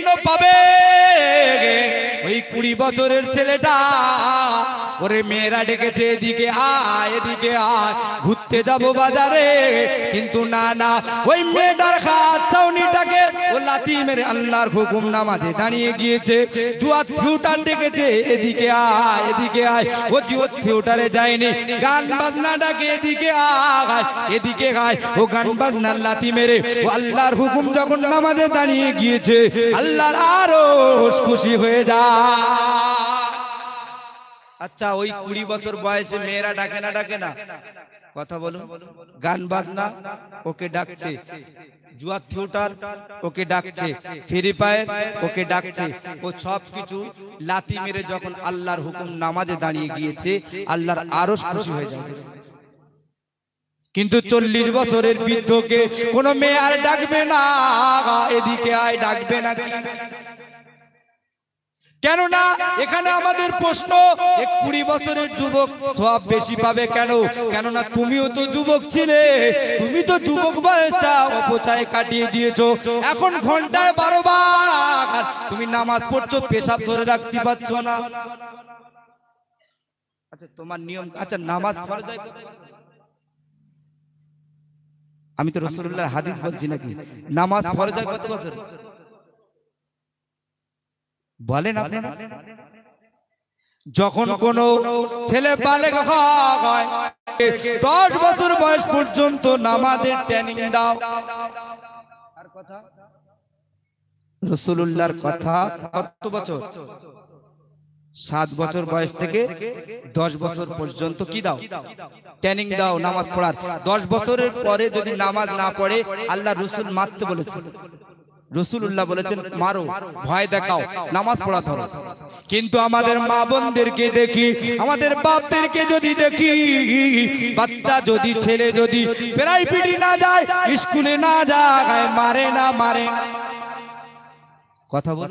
জন্য পাবে ওই 20 বছরের ছেলেটা ওরে মেয়েরা ডেকেছে এদিকে আয় এদিকে আয় ঘুরতে যাব বাজারে, কিন্তু না না ওই মেয়েটার হাত ছাউনিটাকে ও লাথি মেরে আল্লাহর হুকুম নামাজে দাঁড়িয়ে গিয়েছে। জুয়া থিয়েটার ডেকেছে এদিকে আয় এদিকে আয়, ও জুয়া থিয়েটারে যায়নি, গান বাজনাটাকে এদিকে আয় এদিকে আয়, ও গান বাজনার লাথি মেরে ও আল্লাহর হুকুম যখন নামাজে দাঁড়িয়ে গিয়েছে আল্লাহর আরশ খুশি হয়ে যায়। আচ্ছা ওই 20 বছর বয়সে মেয়েরা ডাকে না ডাকে না? কথা বলুন। গান বাজনা ওকে ডাকছে, জুয়া থিয়েটার ওকে ডাকছে, ফ্রি ফায়ার ওকে ডাকছে, ও সব কিছু লাথি মেরে যখন আল্লাহর হুকুম নামাজে দাঁড়িয়ে গিয়েছে আল্লাহর আরশ খুশি হয়ে যায়। কিন্তু 40 বছরের বৃদ্ধকে কোন মেয়ে আর ডাকবে না, এদিকে আয় ডাকবে না কি? কেননা এখানে আমাদের প্রশ্ন, 20 বছরের যুবক সওয়াব বেশি পাবে কেন? কেননা তুমিও তো যুবক ছিলে, তুমি তো যুবক বয়সটা অপচয় কাটিয়ে দিয়েছো। এখন ঘন্টায় 12 বার তুমি নামাজ পড়ছো, পেশাব ধরে রাখতে পারছো না। আচ্ছা তোমার নিয়ম, আচ্ছা নামাজ ফরজ হয়? আমি তো রাসূলুল্লাহর হাদিস বলছি নাকি? নামাজ ফরজ হয় কত বছর বলেন আপনারা? যখন কোন ছেলে বালেগ হয় 10 বছর বয়স পর্যন্ত নামাজের ট্রেনিং দাও। আর কথা রাসূলুল্লাহর কথা কত বছর? 7 বছর বয়স থেকে 10 বছর পর্যন্ত কি দাও? ট্রেনিং দাও নামাজ পড়ার। 10 বছরের পরে যদি নামাজ না পড়ে আল্লাহ রাসূল মারতে বলেছেন। রাসূলুল্লাহ বলেছেন মারো, ভয় দেখাও, নামাজ পড়া ধরো। কিন্তু আমাদের মা বোনদেরকে দেখি, আমাদের বাপদেরকে যদি দেখি, বাচ্চা যদি ছেলে যদি প্রাইভেটে না যায়, স্কুলে না যায়, মারে না মারে না। কথা বল।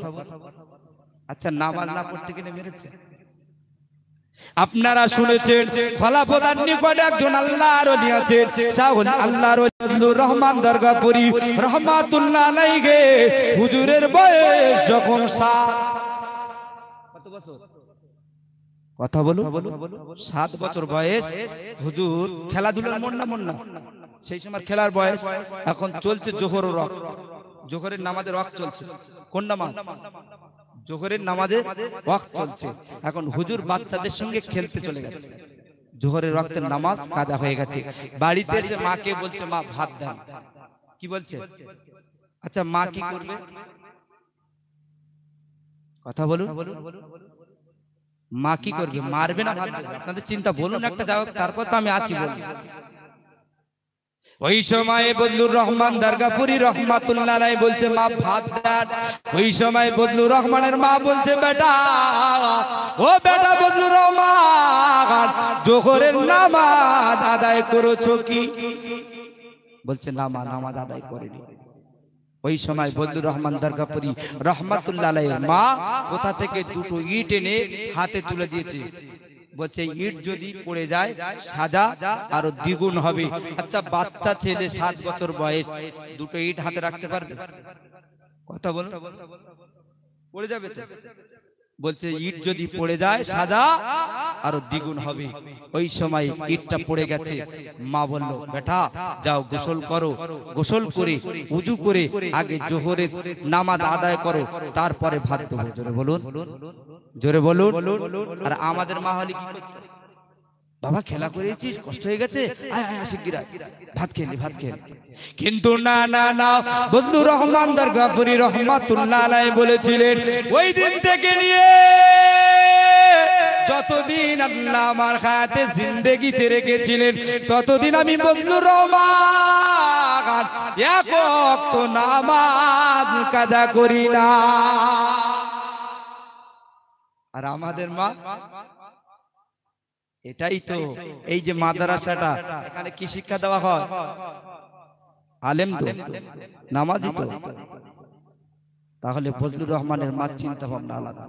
আচ্ছা নামাজ না পড়তে গেলে মেরেছে? আপনারা শুনেছেন খলাফতার নিকটে একজন আল্লাহর ওলি আছেন, শাহুল আল্লাহর ওলি রহমান দরগাপুরি রহমাতুল্লাহ আলাইহি। হুজুরের বয়স যখন 7 কত বছর? কথা বলুন। 7 বছর বয়স হুজুর খেলাধুলার মন না সেই সময় খেলার বয়স। এখন চলছে জোহরের রক্ত, জোহরের নামাজের রক্ত চলছে। কোন নামাজ? জোহরের নামাজে ওয়াক্ত চলছে। এখন হুজুর বাচ্চাদের সঙ্গে খেলতে চলে গেছে, জোহরের ওয়াক্তের নামাজ কাজা হয়ে গেছে। বাড়িতে এসে মাকে বলছে মা ভাত দেন। কি বলছে? আচ্ছা মা কি করবে? কথা বলুন। মা কি করবে? মারবে না ভাত দেবে? আপনাদের চিন্তা বলুন একটা, যাও তারপর তো আমি আছি বলুন। ওই সময় বদলুর রহমান দরগাপুরি রহমাতুল্লাহ আলাইহি বলছে মা ভাত দেন। ওই সময় বদলুর রহমানের মা বলছে বেটা, ও বেটা বদলুর রহমান, জোহরের নামাজ আদায় করেছো কি? বলছে না মা, নামাজ আদায় করিনি। ওই সময় বদলুর রহমান দরগাপুরি রহমাতুল্লাহ আলাইহির মা কোথা থেকে 2টো ইট এনে হাতে তুলে দিয়েছে। বলছে ইট যদি পড়ে যায় সাজা আরো দ্বিগুণ হবে। আচ্ছা বাচ্চা ছেলে 7 বছর বয়স 2টো ইট হাতে রাখতে পারবে? কথা বলুন। পড়ে যাবে তো। বলছে ইট যদি পড়ে যায় সাজা আরো দ্বিগুণ হবে। ওই সময় ইটটা পড়ে গেছে। মা বলল বেটা যাও গোসল করো, গোসল করে উজু করে আগে জোহরের নামাজ আদায় করো, তারপরে ভাত দেবো। জোরে বলুন, জোরে বলুন। আর আমাদের মা হলে কি করতে? বাবা খেলা করেছিস, কষ্ট হয়ে গেছে, আয় আয় শিগগির ভাত খেলি ভাত খেলি। কিন্তু না না না, বদলুর রহমান দরগাপুরি রহমাতুল্লাহ আলাইহি বলেছিলেন ওই দিন থেকে নিয়ে যতদিন আল্লাহ আমার হায়াতে জিন্দেগিতে রেখেছিলেন ততদিন আমি বদলুর রহমান এক ওয়াক্ত নামাজ কাজা করি না। আর আমাদের মা, এটাই তো এই যে মাদ্রাসাটা, এখানে কি শিক্ষা দেওয়া হয়? আলেম তো, নামাজি তো। তাহলে বজলুর রহমানের মা চিন্তা ভাবনা আলাদা।